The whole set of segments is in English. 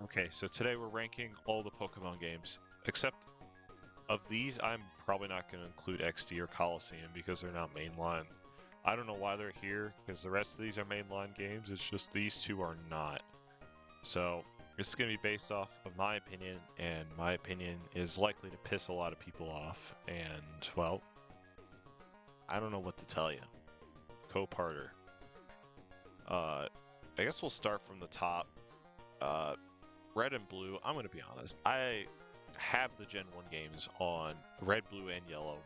Okay, so today we're ranking all the Pokemon games. Except of these, I'm probably not going to include XD or Coliseum because they're not mainline. I don't know why they're here because the rest of these are mainline games. It's just these two are not. So this is going to be based off of my opinion, and my opinion is likely to piss a lot of people off. And, well, I don't know what to tell you. Co-parter. I guess we'll start from the top. Red and Blue, I'm going to be honest. I have the Gen 1 games on Red, Blue, and Yellow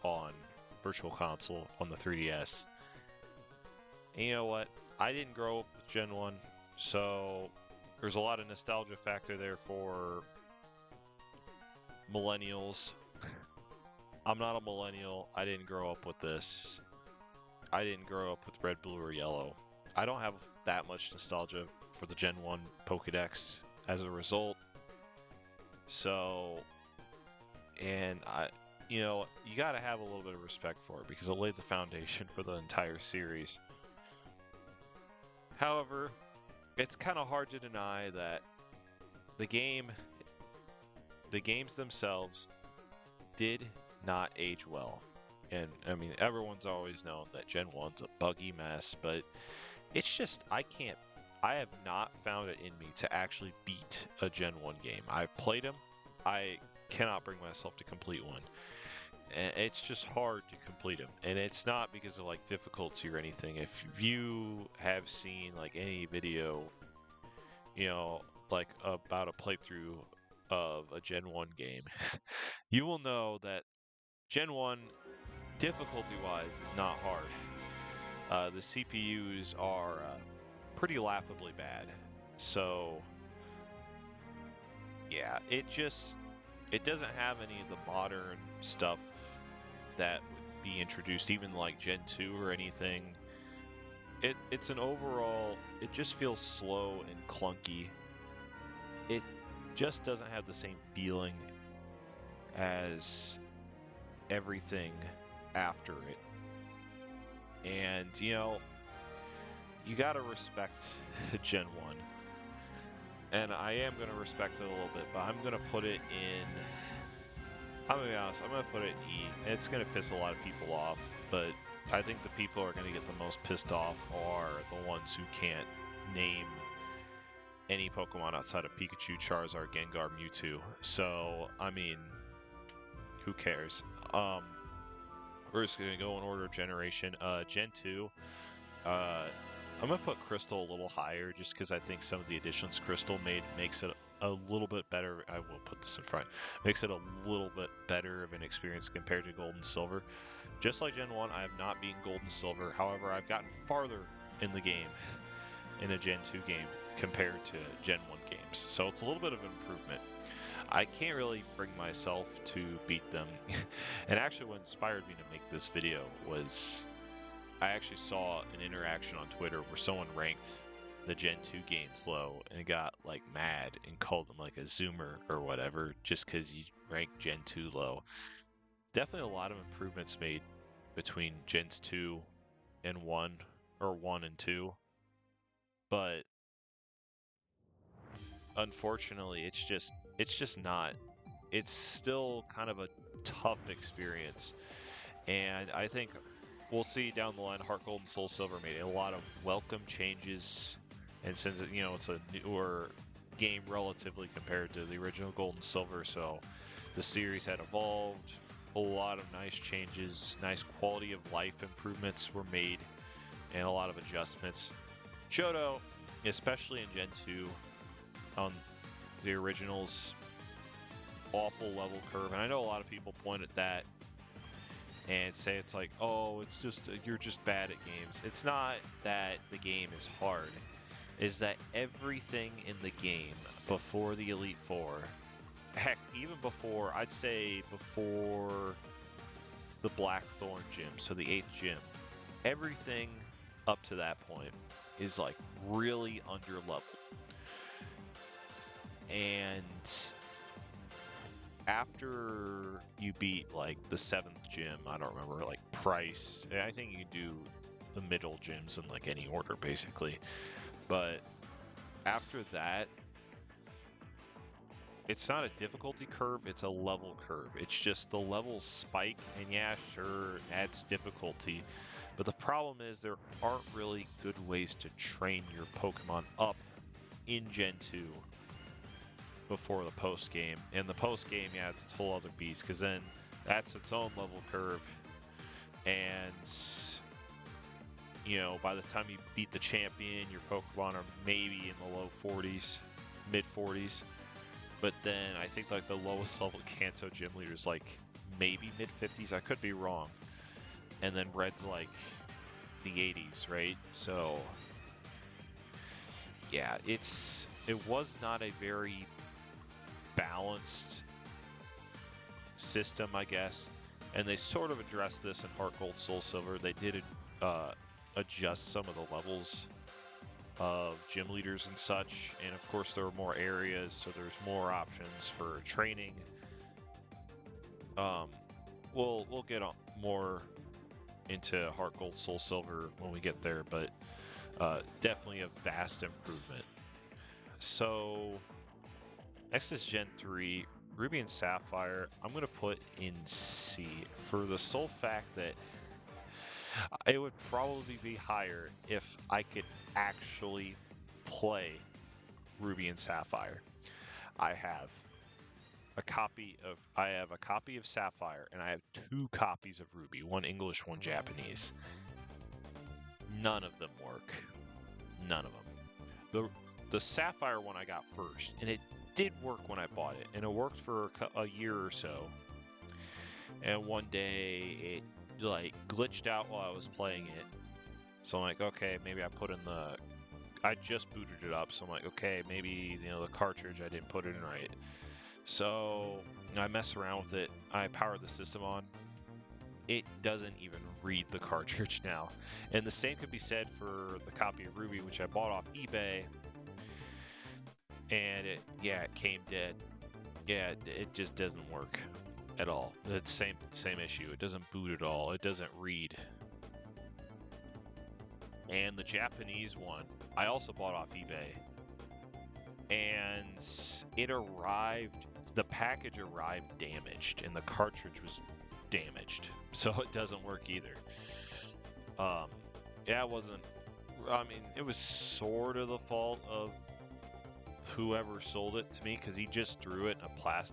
on Virtual Console on the 3DS. And you know what? I didn't grow up with Gen 1, so there's a lot of nostalgia factor there for millennials. I'm not a millennial. I didn't grow up with this. I didn't grow up with Red, Blue, or Yellow. I don't have that much nostalgia for the Gen 1 Pokédex as a result. So, and you gotta have a little bit of respect for it because it laid the foundation for the entire series. However, it's kind of hard to deny that the games themselves did not age well. And I mean, everyone's always known that Gen 1's a buggy mess, but it's just, I have not found it in me to actually beat a Gen 1 game. I've played them. I cannot bring myself to complete one. And it's just hard to complete them. And it's not because of like difficulty or anything. If you have seen like any video, like about a playthrough of a Gen 1 game, you will know that Gen 1, difficulty-wise, is not hard. The CPUs are pretty laughably bad. So, yeah, it doesn't have any of the modern stuff that would be introduced, even like Gen 2 or anything. It's an overall, it just feels slow and clunky. It just doesn't have the same feeling as everything after it. And, you gotta respect Gen 1. And I am gonna respect it a little bit, but I'm gonna put it in... I'm gonna be honest, I'm gonna put it in E. And it's gonna piss a lot of people off, but I think the people who are gonna get the most pissed off are the ones who can't name any Pokemon outside of Pikachu, Charizard, Gengar, Mewtwo. So, I mean, who cares? We're just gonna go in order of generation. Gen 2, I'm gonna put Crystal a little higher just because I think some of the additions Crystal makes it a little bit better. I will put this in front. Makes it a little bit better of an experience compared to Gold and Silver. Just like Gen 1, I have not beaten Gold and Silver. However, I've gotten farther in the game in a Gen 2 game compared to Gen 1 games. So it's a little bit of an improvement. I can't really bring myself to beat them. And actually what inspired me to make this video was I actually saw an interaction on Twitter where someone ranked the Gen 2 games low and got like mad and called them like a zoomer or whatever just because you ranked Gen 2 low. Definitely a lot of improvements made between Gens 2 and 1 or 1 and 2. But unfortunately, it's just not. It's still kind of a tough experience. And I think we'll see down the line, Heart Gold and Soul Silver made a lot of welcome changes. And since it's a newer game relatively compared to the original Gold and Silver, so the series had evolved. A lot of nice changes, nice quality of life improvements were made, and a lot of adjustments. Johto, especially in Gen 2, on the originals, awful level curve. And I know a lot of people point at that and say it's like, oh, it's just you're just bad at games. It's not that the game is hard. It's that everything in the game before the Elite Four, heck, even before, I'd say before the Blackthorn gym, so the 8th gym, everything up to that point is like really under-leveled. And after you beat like the 7th gym, I don't remember, like Price, I think you do the middle gyms in like any order basically. But after that, it's not a difficulty curve, it's a level curve. It's just the levels spike, and yeah, sure, it adds difficulty. But the problem is there aren't really good ways to train your Pokemon up in Gen 2 before the post game. And the post game, yeah, it's its whole other beast, because then that's its own level curve. And you know, by the time you beat the champion, your Pokemon are maybe in the low 40s, mid 40s. But then I think like the lowest level Kanto gym leader is like maybe mid 50s. I could be wrong. And then Red's like the 80s, right? So yeah, it was not a very balanced system, I guess. And they sort of addressed this in Heart Gold, Soul Silver. They did adjust some of the levels of gym leaders and such, and of course there are more areas, so there's more options for training. We'll get on more into Heart Gold, Soul Silver when we get there, but definitely a vast improvement. So next is Gen 3, Ruby and Sapphire. I'm gonna put in C for the sole fact that it would probably be higher if I could actually play Ruby and Sapphire. I have a copy of Sapphire, and I have 2 copies of Ruby, one English, one Japanese. None of them work. None of them. The Sapphire one I got first, and it did work when I bought it, and it worked for a year or so. And one day it like glitched out while I was playing it. So I'm like, okay, maybe I just booted it up, so I'm like, okay, maybe, you know, the cartridge, I didn't put it in right. So I mess around with it. I powered the system on. It doesn't even read the cartridge now. And the same could be said for the copy of Ruby, which I bought off eBay. And it came dead. Yeah, it just doesn't work at all. It's same issue. It doesn't boot at all. It doesn't read. And the Japanese one, I also bought off eBay. And it arrived, the package arrived damaged, and the cartridge was damaged. So it doesn't work either. Yeah, it was sort of the fault of whoever sold it to me, because he just threw it in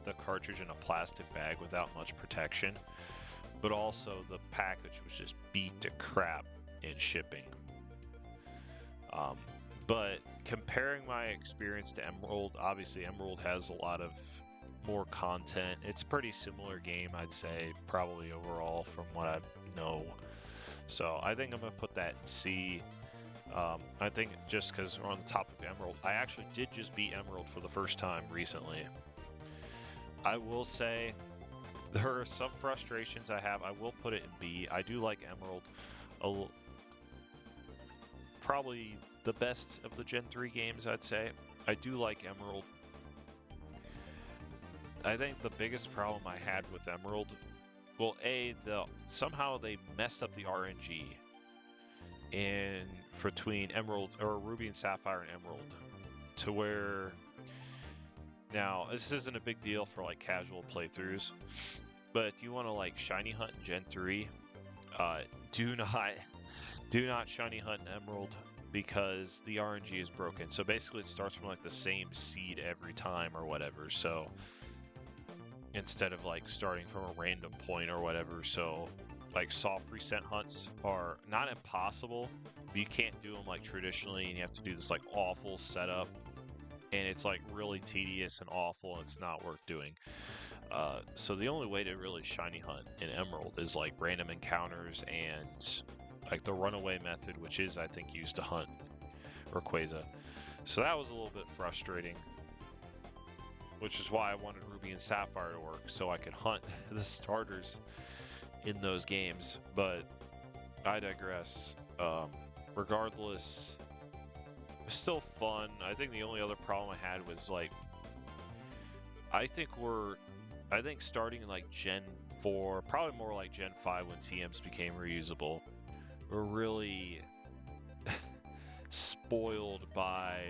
the cartridge in a plastic bag without much protection. But also the package was just beat to crap in shipping. But comparing my experience to Emerald, obviously Emerald has a lot of more content. It's a pretty similar game, I'd say, probably overall from what I know. So I think I'm going to put that in C. I think just because we're on the topic of Emerald, I actually did just beat Emerald for the first time recently. I will say there are some frustrations I have. I will put it in B. I do like Emerald probably the best of the Gen 3 games, I'd say. I do like Emerald. I think the biggest problem I had with Emerald, well, somehow they messed up the RNG between Emerald, or Ruby and Sapphire and Emerald, to where, now this isn't a big deal for like casual playthroughs, but if you want to like shiny hunt in Gen 3, do not shiny hunt in Emerald, because the RNG is broken. So basically it starts from like the same seed every time or whatever. So instead of like starting from a random point or whatever, so like soft reset hunts are not impossible, but you can't do them like traditionally, and you have to do this like awful setup, and it's like really tedious and awful, and it's not worth doing. So the only way to really shiny hunt in Emerald is like random encounters and like the runaway method, which is, I think, used to hunt Rayquaza. So that was a little bit frustrating, which is why I wanted Ruby and Sapphire to work, so I could hunt the starters in those games. But I digress. Regardless, it's still fun. I think the only other problem I had was like, I think starting in like Gen 4, probably more like Gen 5 when TMs became reusable, we're really spoiled by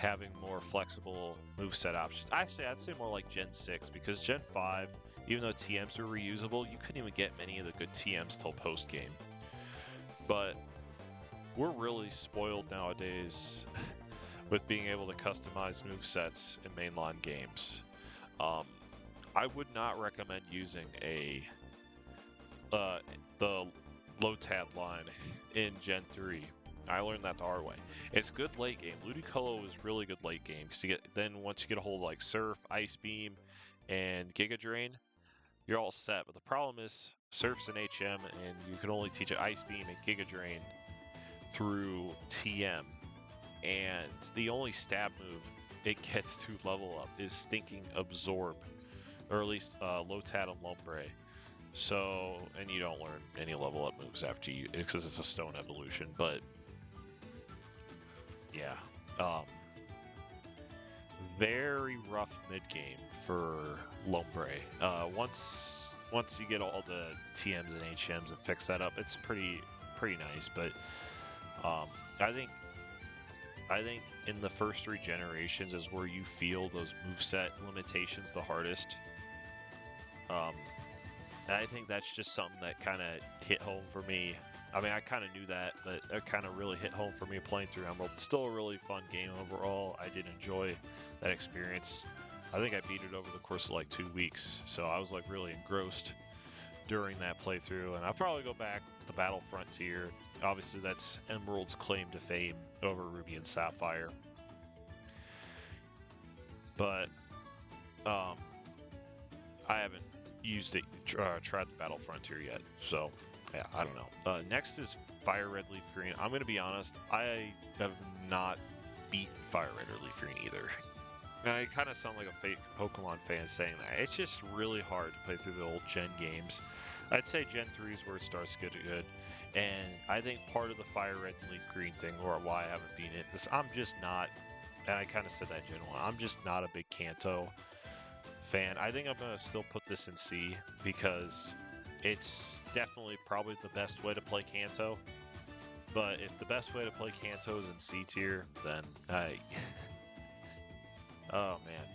having more flexible moveset options. Actually, I'd say more like Gen 6 because Gen 5, even though TMs are reusable, you couldn't even get many of the good TMs till post game. But we're really spoiled nowadays with being able to customize movesets in mainline games. I would not recommend using the low tab line in Gen 3. I learned that the hard way. It's good late game. Ludicolo is really good late game because then once you get a hold of like Surf, Ice Beam, and Giga Drain, you're all set. But the problem is Surf's an HM, and you can only teach it Ice Beam and Giga Drain through TM. And the only stab move it gets to level up is stinking Absorb, or at least Lotat and Lombre. So, and you don't learn any level up moves after you, because it's a stone evolution. But yeah, very rough mid game for Lombre. Once you get all the TMs and HMs and fix that up, it's pretty nice. But I think in the first 3 generations is where you feel those moveset limitations the hardest. And I think that's just something that kind of hit home for me. I mean, I kind of knew that, but it kind of really hit home for me playing through Emerald. Still a really fun game overall. I did enjoy that experience. I think I beat it over the course of like 2 weeks, so I was like really engrossed during that playthrough. And I'll probably go back to the Battle Frontier. Obviously, that's Emerald's claim to fame over Ruby and Sapphire. But I haven't used it, tried the Battle Frontier yet, so yeah, I don't know. Next is Fire Red Leaf Green. I'm gonna be honest, I have not beaten Fire Red or Leaf Green either. And I kind of sound like a fake Pokemon fan saying that. It's just really hard to play through the old Gen games. I'd say Gen 3 is where it starts to get good. And I think part of the Fire Red and Leaf Green thing, or why I haven't beaten it, is I'm just not, and I kind of said that in Gen 1, I'm just not a big Kanto fan. I think I'm going to still put this in C because it's definitely probably the best way to play Kanto. But if the best way to play Kanto is in C tier, then oh man.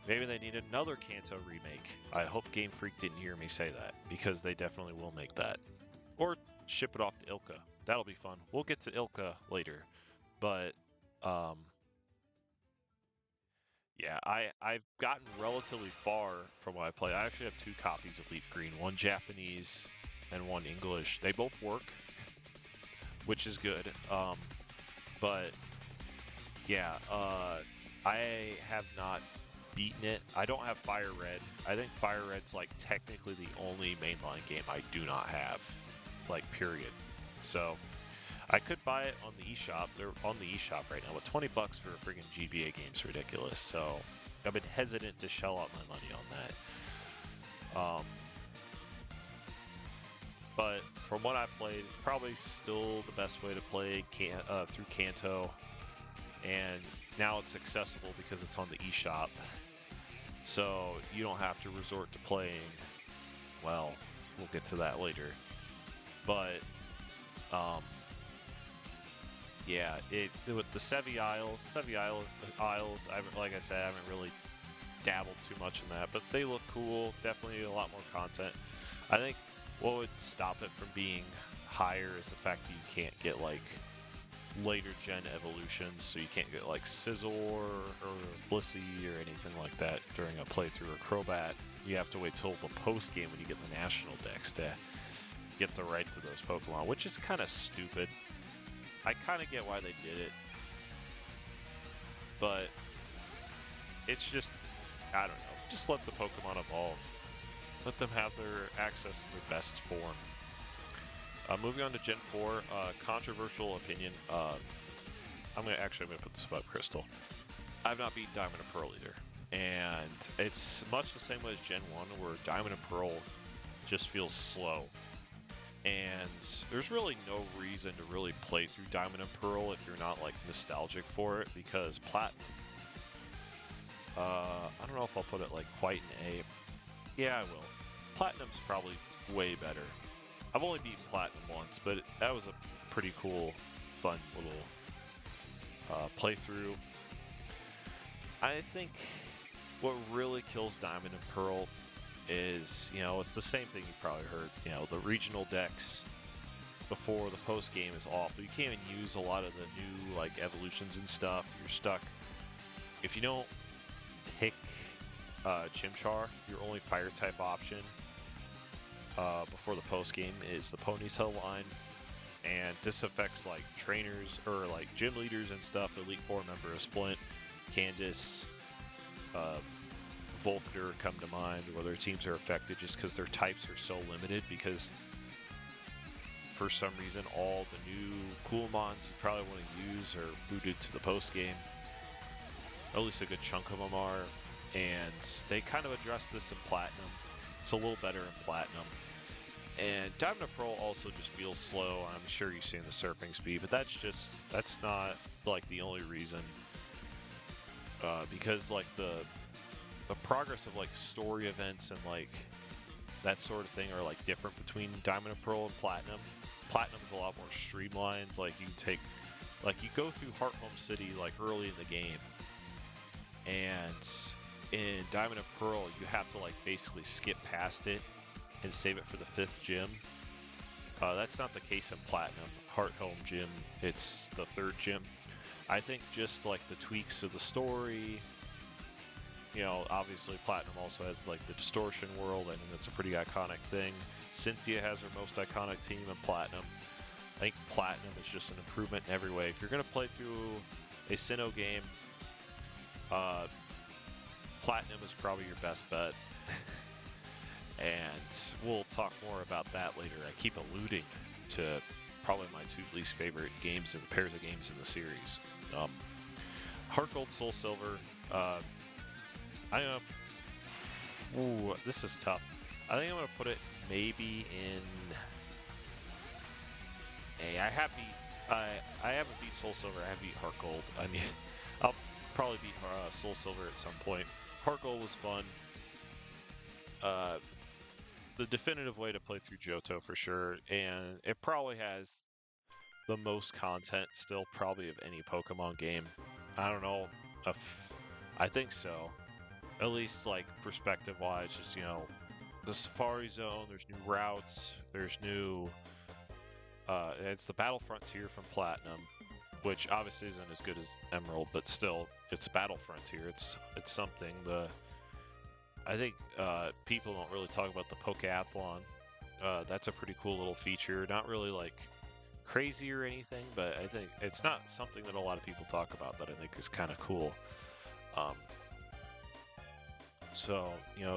Maybe they need another Kanto remake. I hope Game Freak didn't hear me say that, because they definitely will make that. Or ship it off to Ilka. That'll be fun. We'll get to Ilka later. But yeah, I've gotten relatively far from what I play. I actually have 2 copies of Leaf Green, one Japanese and one English. They both work, which is good. But yeah, I have not beaten it. I don't have Fire Red. I think Fire Red's like technically the only mainline game I do not have, like period. So I could buy it on the eShop. They're on the eShop right now, but $20 for a friggin' GBA game is ridiculous. So I've been hesitant to shell out my money on that. But from what I've played, it's probably still the best way to play through Kanto. And now it's accessible because it's on the eShop. So you don't have to resort to playing, well, we'll get to that later. But yeah, with the Sevi Isles, I haven't, like I said, I haven't really dabbled too much in that, but they look cool. Definitely a lot more content. I think what would stop it from being higher is the fact that you can't get like later gen evolutions, so you can't get like Scizor or Blissey or anything like that during a playthrough, or Crobat. You have to wait till the post game when you get the national decks to get the right to those Pokemon, which is kind of stupid. I kind of get why they did it, but it's just, I don't know, just let the Pokemon evolve. Let them have their access to their best form. Moving on to Gen 4, controversial opinion. I'm gonna put this above Crystal. I've not beaten Diamond and Pearl either, and it's much the same way as Gen 1, where Diamond and Pearl just feels slow. And there's really no reason to really play through Diamond and Pearl if you're not like nostalgic for it, because Platinum, I don't know if I'll put it like quite an A. Yeah, I will. Platinum's probably way better. I've only beaten Platinum once, but that was a pretty cool, fun little playthrough. I think what really kills Diamond and Pearl is, it's the same thing you probably heard. The regional decks before the post game is awful. You can't even use a lot of the new like evolutions and stuff. You're stuck. If you don't pick Chimchar, your only fire type option before the post game is the Ponytail line, and this affects like trainers or like gym leaders and stuff. Elite Four members, Flint, Candace, Volkner come to mind, where their teams are affected just because their types are so limited, because for some reason all the new cool mons you probably want to use are booted to the post game. At least a good chunk of them are, and they kind of address this in Platinum. It's a little better in Platinum. And Diamond and Pearl also just feels slow. I'm sure you've seen the surfing speed, but that's not like the only reason. Because like the progress of like story events and like that sort of thing are like different between Diamond and Pearl and Platinum. Platinum's a lot more streamlined. Like you go through Heart Home City like early in the game, and in Diamond and Pearl you have to like basically skip past it and save it for the 5th gym. That's not the case in Platinum. Heart Home Gym, it's the 3rd gym. I think just like the tweaks of the story, obviously Platinum also has like the Distortion World, and it's a pretty iconic thing. Cynthia has her most iconic team in Platinum. I think Platinum is just an improvement in every way. If you're going to play through a Sinnoh game, Platinum is probably your best bet. And we'll talk more about that later. I keep alluding to probably my 2 least favorite games and pairs of games in the series. Heart Gold, Soul Silver. This is tough. I think I'm gonna put it maybe in. Hey, I haven't beat Soul Silver. I have beat Heart Gold. I mean, I'll probably beat Soul Silver at some point. Heart Gold was fun. The definitive way to play through Johto for sure, and it probably has the most content still probably of any Pokemon game. I don't know if I think so. At least like perspective wise, just the Safari Zone, there's new routes, there's new it's the Battle Frontier from Platinum, which obviously isn't as good as Emerald, but still it's a Battle Frontier. It's something. I think people don't really talk about the Pokeathlon. That's a pretty cool little feature. Not really like crazy or anything, but I think it's not something that a lot of people talk about that I think is kind of cool. So,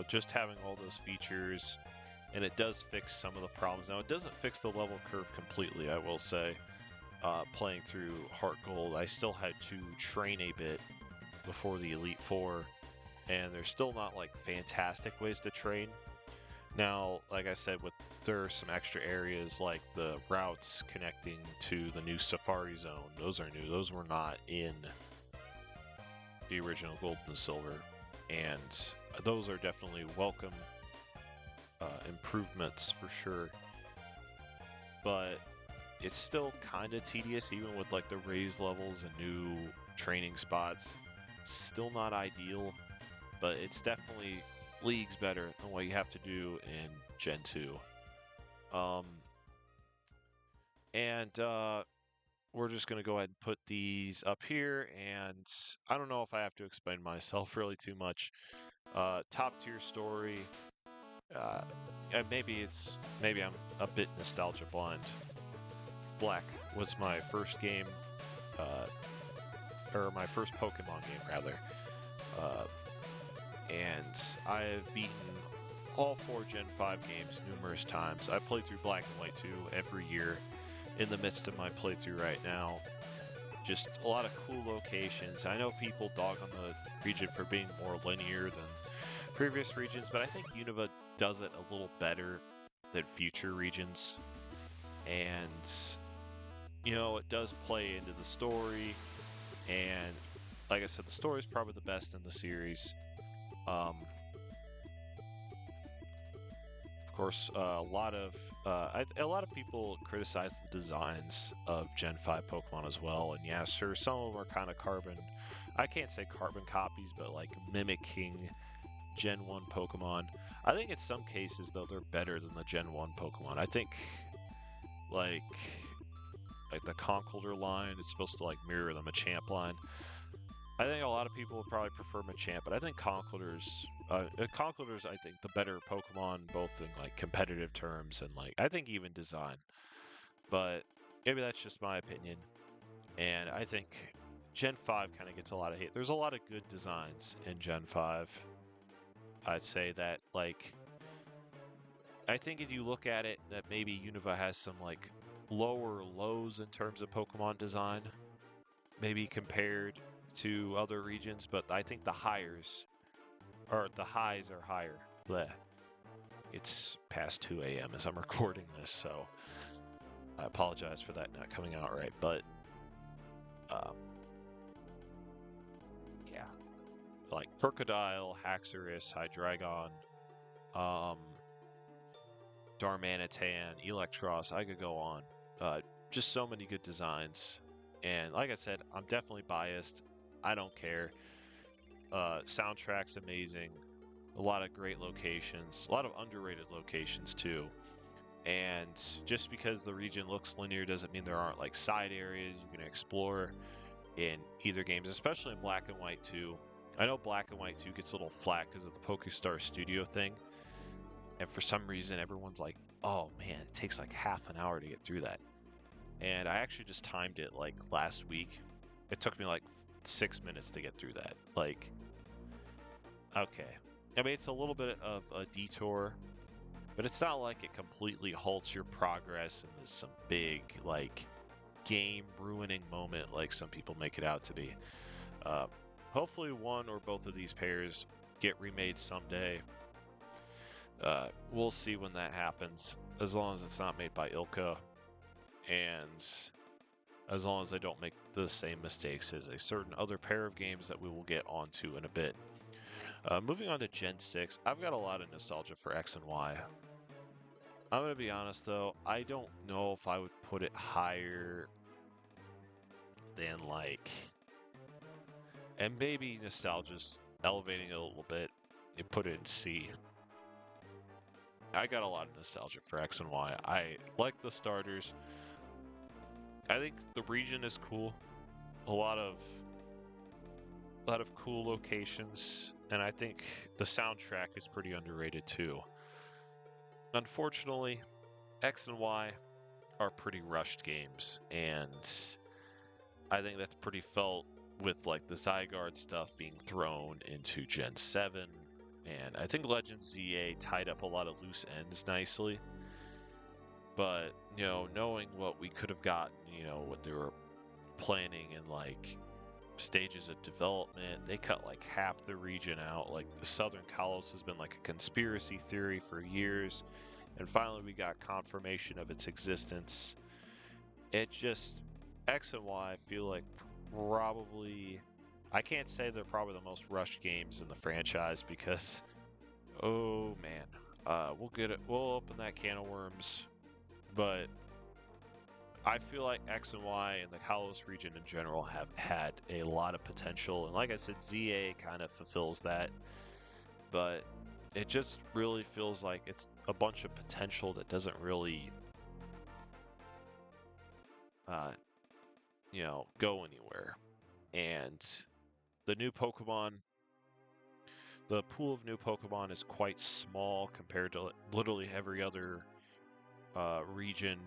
just having all those features, and it does fix some of the problems. Now, it doesn't fix the level curve completely, I will say. Playing through Heart Gold, I still had to train a bit before the Elite Four, and there's still not like fantastic ways to train. Now, like I said, there are some extra areas like the routes connecting to the new Safari Zone. Those are new. Those were not in the original Gold and Silver, and those are definitely welcome improvements for sure. But it's still kind of tedious, even with like the raised levels and new training spots. Still not ideal, but it's definitely leagues better than what you have to do in Gen 2. We're just going to go ahead and put these up here, and I don't know if I have to explain myself really too much. Top tier story, and maybe I'm a bit nostalgia blind. Black was my first game, or my first Pokemon game rather. And I've beaten all 4 Gen 5 games numerous times. I played through Black and White 2 every year in the midst of my playthrough right now. Just a lot of cool locations. I know people dog on the region for being more linear than previous regions, but I think Unova does it a little better than future regions. And, it does play into the story. And like I said, the story is probably the best in the series. Of course, a lot of people criticize the designs of Gen 5 Pokemon as well, and yeah, sure, some of them are kind of carbon. I can't say carbon copies, but like mimicking Gen 1 Pokemon. I think in some cases though they're better than the Gen 1 Pokemon. I think like like the Conkeldurr line is supposed to like mirror the Machamp line. I think a lot of people would probably prefer Machamp, but I think Conkeldurr's I think the better Pokemon both in like competitive terms and like I think even design. But maybe that's just my opinion. And I think Gen 5 kind of gets a lot of hate. There's a lot of good designs in Gen 5. I'd say that like I think if you look at it that maybe Unova has some like lower lows in terms of Pokemon design, maybe compared to other regions, but I think the highs are higher. Bleh. It's past 2 a.m. as I'm recording this, so I apologize for that not coming out right. But um, yeah, like Crocodile, Haxorus, Hydreigon, um, Darmanitan, Electros. I could go on. Just so many good designs. And like I said, I'm definitely biased. I don't care. Soundtrack's amazing. A lot of great locations. A lot of underrated locations too. And just because the region looks linear doesn't mean there aren't like side areas you can explore in either games, especially in Black and White 2. I know Black and White 2 gets a little flat because of the PokeStar Studio thing. And for some reason, everyone's like, oh man, it takes like half an hour to get through that. And I actually just timed it like last week. It took me like 6 minutes to get through that. Like, okay. I mean, it's a little bit of a detour, but it's not like it completely halts your progress and there's some big, like, game ruining moment like some people make it out to be. Hopefully, one or both of these pairs get remade someday. We'll see when that happens, as long as it's not made by Ilka, and as long as they don't make the same mistakes as a certain other pair of games that we will get onto in a bit. Moving on to Gen 6, I've got a lot of nostalgia for X and Y. I'm going to be honest though, I don't know if I would put it higher than like, and maybe nostalgia's elevating it a little bit, you put it in C. I got a lot of nostalgia for X and Y. I like the starters. I think the region is cool. A lot of cool locations, and I think the soundtrack is pretty underrated too. Unfortunately, X and Y are pretty rushed games, and I think that's pretty felt with like the Zygarde stuff being thrown into Gen 7, and I think Legends ZA tied up a lot of loose ends nicely. But, you know, knowing what we could have gotten, you know, what they were planning in like stages of development, they cut like half the region out. Like the Southern Kalos has been like a conspiracy theory for years, and finally we got confirmation of its existence. It just, X and Y feel like probably, I can't say they're probably the most rushed games in the franchise because, oh man, we'll open that can of worms, but I feel like X and Y and the Kalos region in general have had a lot of potential, and like I said, ZA kind of fulfills that, but it just really feels like it's a bunch of potential that doesn't really, you know, go anywhere. And the new Pokemon, the pool of new Pokemon is quite small compared to literally every other region,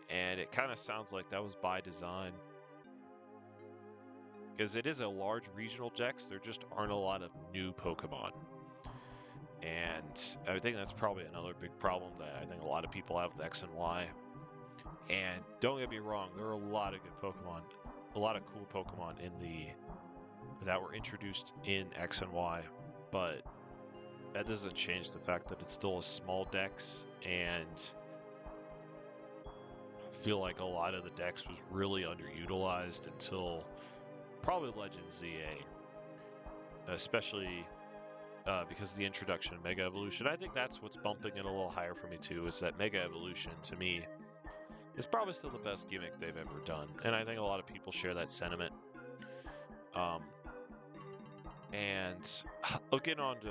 and it kind of sounds like that was by design. Because it is a large regional dex, there just aren't a lot of new Pokemon. And I think that's probably another big problem that I think a lot of people have with X and Y. And don't get me wrong, there are a lot of good Pokemon, a lot of cool Pokemon that were introduced in X and Y, but that doesn't change the fact that it's still a small dex, and I feel like a lot of the dex was really underutilized until probably Legends ZA, especially because of the introduction of Mega Evolution. I think that's what's bumping it a little higher for me too. Is that Mega Evolution to me is probably still the best gimmick they've ever done, and I think a lot of people share that sentiment. Um, and looking on to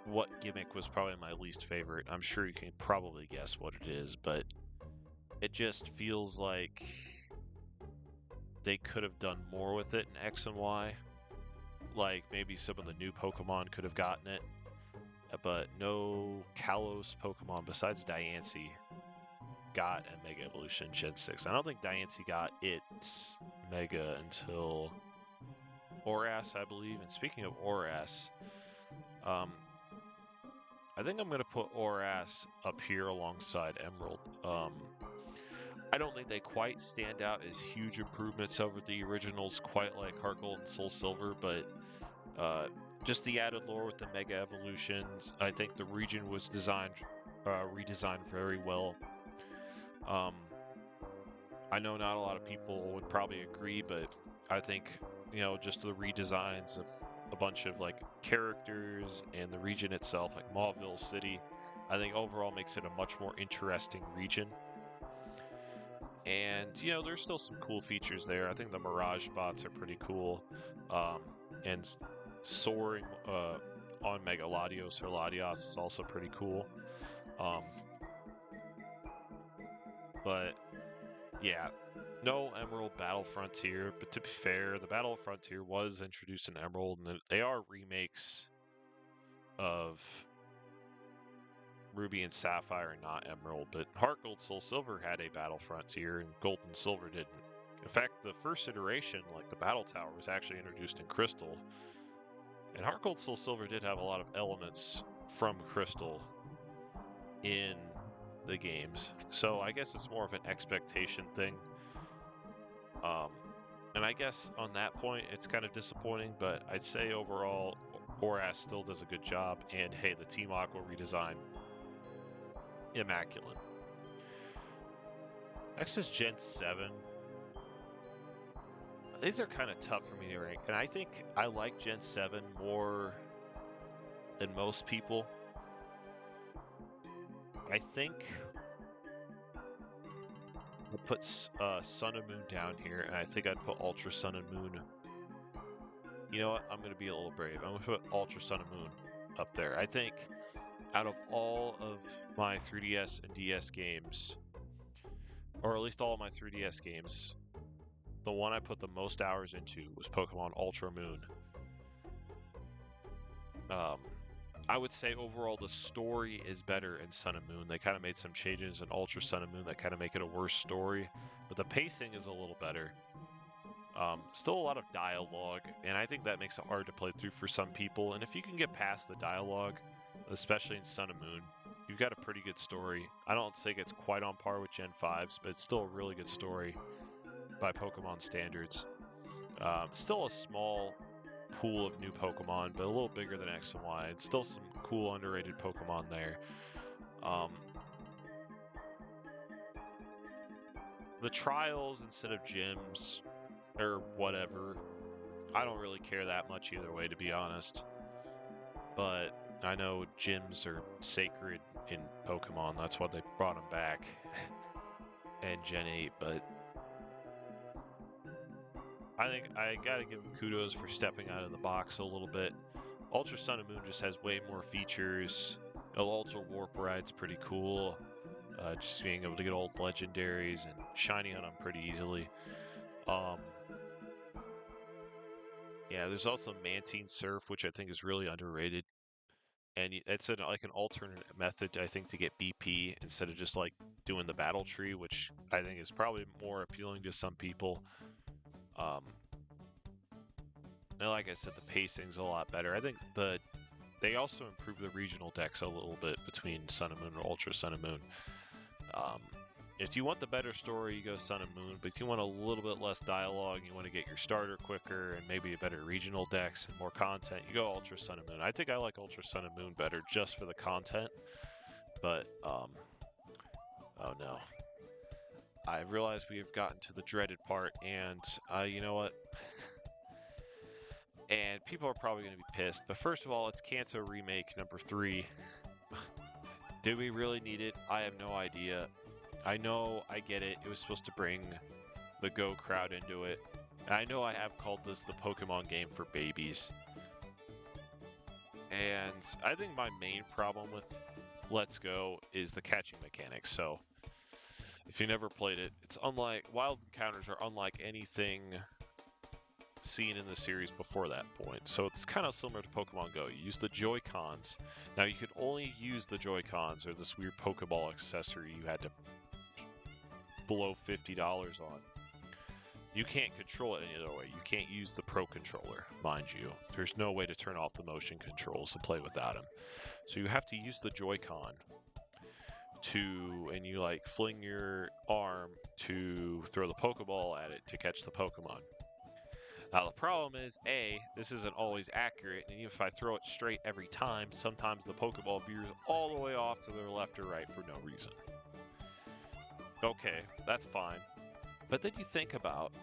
what gimmick was probably my least favorite, I'm sure you can probably guess what it is, but it just feels like they could have done more with it in X and Y. Like maybe some of the new Pokemon could have gotten it, but no Kalos Pokemon besides Diancie got a Mega Evolution Gen 6. I don't think Diancie got its Mega until Oras, I believe. And speaking of Oras, I think I'm going to put Oras up here alongside Emerald. I don't think they quite stand out as huge improvements over the originals, quite like Heart Gold and Soul Silver, but just the added lore with the Mega Evolutions. I think the region was redesigned very well. I know not a lot of people would probably agree, but I think, just the redesigns of a bunch of like characters and the region itself, like Mauville City, I think overall makes it a much more interesting region. And, there's still some cool features there. I think the Mirage bots are pretty cool. And soaring on Mega Latios or Latios is also pretty cool. But yeah, no Emerald Battle Frontier, but to be fair, the Battle Frontier was introduced in Emerald, and they are remakes of Ruby and Sapphire, not Emerald. But Heart Gold Soul Silver had a Battle Frontier, and Gold and Silver didn't. In fact, the first iteration, like the Battle Tower, was actually introduced in Crystal. And Heart Gold Soul Silver did have a lot of elements from Crystal in the games. So I guess it's more of an expectation thing. And I guess on that point, it's kind of disappointing, but I'd say overall, Oras still does a good job. And hey, the Team Aqua redesign, immaculate. Next is Gen 7. These are kind of tough for me to rank, and I think I like Gen 7 more than most people. I think I'll put Sun and Moon down here, and I think I'd put Ultra Sun and Moon. You know what? I'm going to be a little brave. I'm going to put Ultra Sun and Moon up there. I think out of all of my 3DS and DS games, or at least all of my 3DS games, the one I put the most hours into was Pokemon Ultra Moon. I would say overall the story is better in Sun and Moon. They kind of made some changes in Ultra Sun and Moon that kind of make it a worse story, but the pacing is a little better. Still a lot of dialogue, and I think that makes it hard to play through for some people. And if you can get past the dialogue, especially in Sun and Moon, you've got a pretty good story. I don't think it's quite on par with Gen 5s, but it's still a really good story by Pokemon standards. Still a small pool of new Pokemon, but a little bigger than X and Y. And still some cool underrated Pokemon there. The trials instead of gyms or whatever, I don't really care that much either way, to be honest. But I know gyms are sacred in Pokemon. That's why they brought them back in Gen 8, but I think I gotta give them kudos for stepping out of the box a little bit. Ultra Sun and Moon just has way more features. Ultra Warp Ride's pretty cool. Just being able to get old legendaries and shiny on them pretty easily. Yeah, there's also Mantine Surf, which I think is really underrated. And it's like an alternate method, I think, to get BP instead of just like doing the battle tree, which I think is probably more appealing to some people. And like I said, the pacing's a lot better. I think they also improved the regional decks a little bit between Sun and Moon and Ultra Sun and Moon. If you want the better story, you go Sun and Moon. But if you want a little bit less dialogue, you want to get your starter quicker and maybe a better regional decks and more content, you go Ultra Sun and Moon. I think I like Ultra Sun and Moon better just for the content. But, oh no. I realize we have gotten to the dreaded part, and you know what? And people are probably going to be pissed. But first of all, it's Kanto Remake number 3. Did we really need it? I have no idea. I know, I get it. It was supposed to bring the Go crowd into it. And I know I have called this the Pokemon game for babies. And I think my main problem with Let's Go is the catching mechanics. So, if you never played it, it's unlike Wild Encounters are unlike anything seen in the series before that point. So it's kind of similar to Pokemon Go. You use the Joy-Cons. Now you could only use the Joy-Cons or this weird Pokeball accessory you had to blow $50 on. You can't control it any other way. You can't use the Pro Controller, mind you. There's no way to turn off the motion controls to play without them. So you have to use the Joy-Con and you like fling your arm to throw the Pokeball at it to catch the Pokemon. Now the problem is, A, this isn't always accurate, and even if I throw it straight every time, sometimes the Pokeball veers all the way off to the left or right for no reason. Okay, that's fine. But then you think about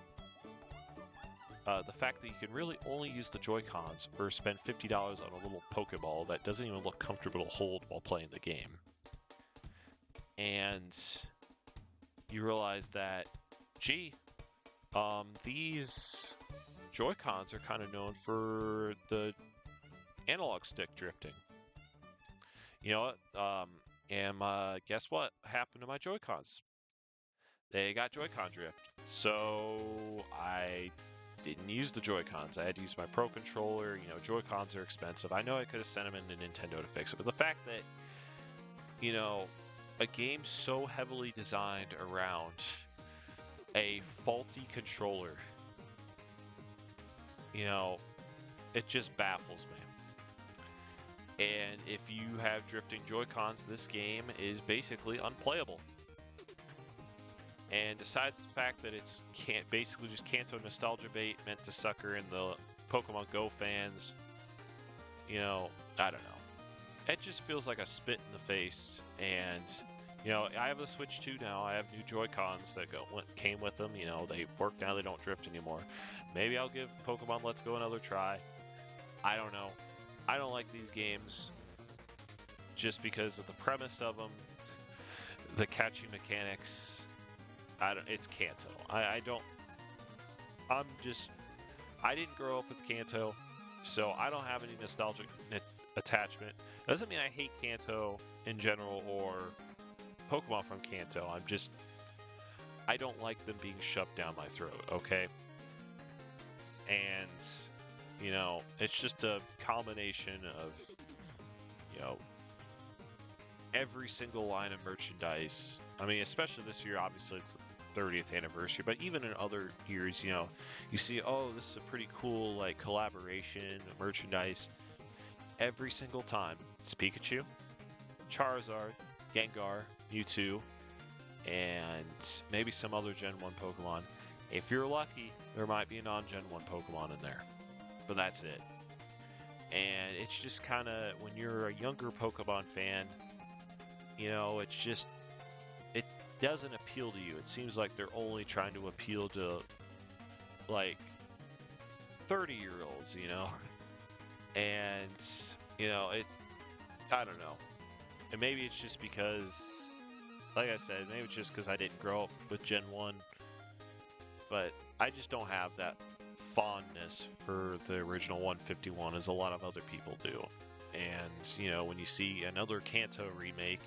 the fact that you can really only use the Joy-Cons or spend $50 on a little Pokeball that doesn't even look comfortable to hold while playing the game. And you realize that, gee, these Joy-Cons are kind of known for the analog stick drifting. You know what? Guess what happened to my Joy-Cons? They got Joy-Con drift. So I didn't use the Joy-Cons. I had to use my Pro Controller. You know, Joy-Cons are expensive. I know I could have sent them into Nintendo to fix it, but the fact that, you know, a game so heavily designed around a faulty controller, you know, it just baffles me. And if you have drifting Joy-Cons, this game is basically unplayable. And besides the fact that it's basically just Kanto nostalgia bait meant to sucker in the Pokemon Go fans, you know, I don't know. It just feels like a spit in the face. And, you know, I have the Switch 2 now. I have new Joy-Cons that came with them. You know, they work now. They don't drift anymore. Maybe I'll give Pokemon Let's Go another try. I don't know. I don't like these games just because of the premise of them, the catching mechanics. It's Kanto. I didn't grow up with Kanto, so I don't have any nostalgic attachment. Doesn't mean I hate Kanto in general or Pokemon from Kanto. I don't like them being shoved down my throat, okay? And, you know, it's just a combination of, you know, every single line of merchandise. I mean, especially this year, obviously it's the 30th anniversary, but even in other years, you know, you see, oh, this is a pretty cool, like, collaboration, merchandise. Every single time, it's Pikachu, Charizard, Gengar, Mewtwo, and maybe some other Gen 1 Pokemon. If you're lucky, there might be a non-Gen 1 Pokemon in there, but that's it. And it's just kind of, when you're a younger Pokemon fan, you know, it's just, it doesn't appeal to you. It seems like they're only trying to appeal to, like, 30-year-olds, you know? And, you know, I don't know. And maybe it's just because, like I said, maybe it's just because I didn't grow up with Gen 1. But I just don't have that fondness for the original 151 as a lot of other people do. And, you know, when you see another Kanto remake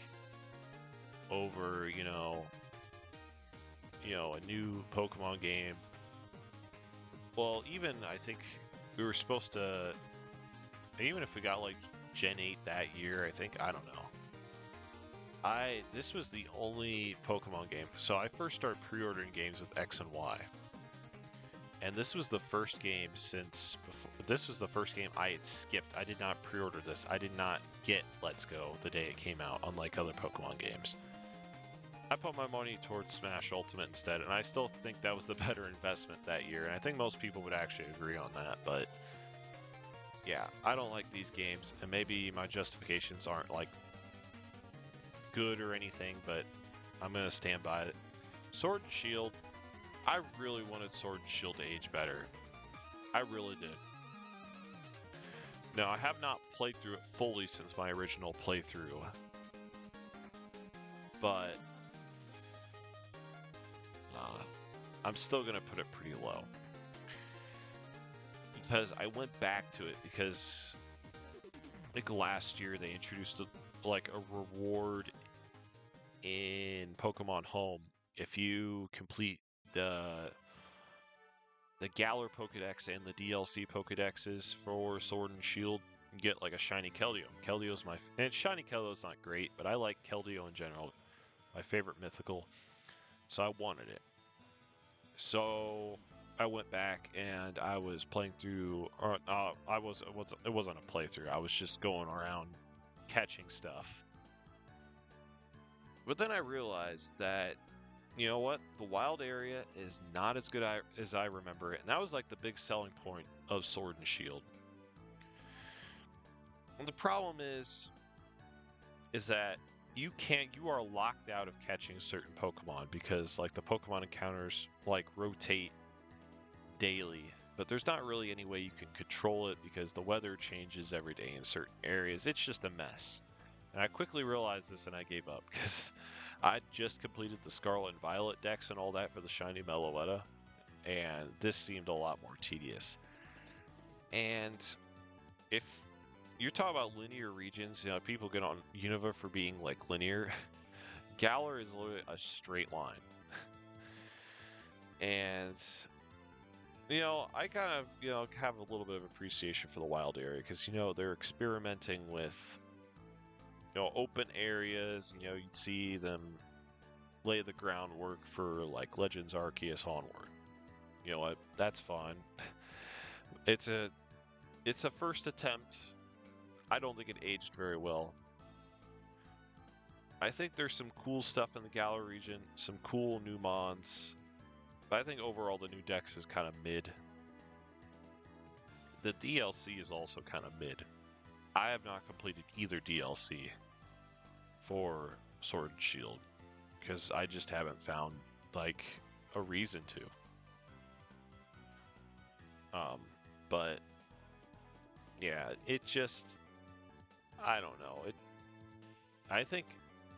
over, you know, a new Pokemon game. Well, even I think we were supposed to, even if we got like Gen 8 that year, I think, I don't know. This was the only Pokemon game. So I first started pre-ordering games with X and Y. And this was the first game this was the first game I had skipped. I did not pre-order this. I did not get Let's Go the day it came out, unlike other Pokemon games. I put my money towards Smash Ultimate instead, and I still think that was the better investment that year. And I think most people would actually agree on that, but yeah, I don't like these games, and maybe my justifications aren't like good or anything, but I'm gonna stand by it. Sword and Shield, I really wanted Sword and Shield to age better. I really did. Now, I have not played through it fully since my original playthrough, but I'm still going to put it pretty low. Because I went back to it because I think last year they introduced a reward in Pokemon Home. If you complete the Galar Pokedex and the DLC Pokedexes for Sword and Shield, you get like a shiny Keldeo. Keldeo's and shiny Keldeo's not great, but I like Keldeo in general. My favorite mythical. So I wanted it. So I went back and I was playing through, or it wasn't a playthrough. I was just going around catching stuff. But then I realized that, you know what, the wild area is not as good as I remember it, and that was like the big selling point of Sword and Shield. And the problem is that you are locked out of catching certain Pokemon because like the Pokemon encounters like rotate daily, but there's not really any way you can control it because the weather changes every day in certain areas. It's just a mess. And I quickly realized this and I gave up because I just completed the Scarlet and Violet decks and all that for the Shiny Meloetta, and this seemed a lot more tedious. And if you're talking about linear regions, you know, people get on Unova for being like linear. Galar is literally a straight line. And you know, I kind of, you know, have a little bit of appreciation for the wild area because, you know, they're experimenting with, you know, open areas. You know, you'd see them lay the groundwork for like Legends Arceus onward. You know what? That's fun. It's a first attempt. I don't think it aged very well. I think there's some cool stuff in the Galar region, some cool new mons, but I think overall the new Dex is kind of mid. The DLC is also kind of mid. I have not completed either DLC for Sword and Shield because I just haven't found like a reason to. But yeah, it just, I don't know. I think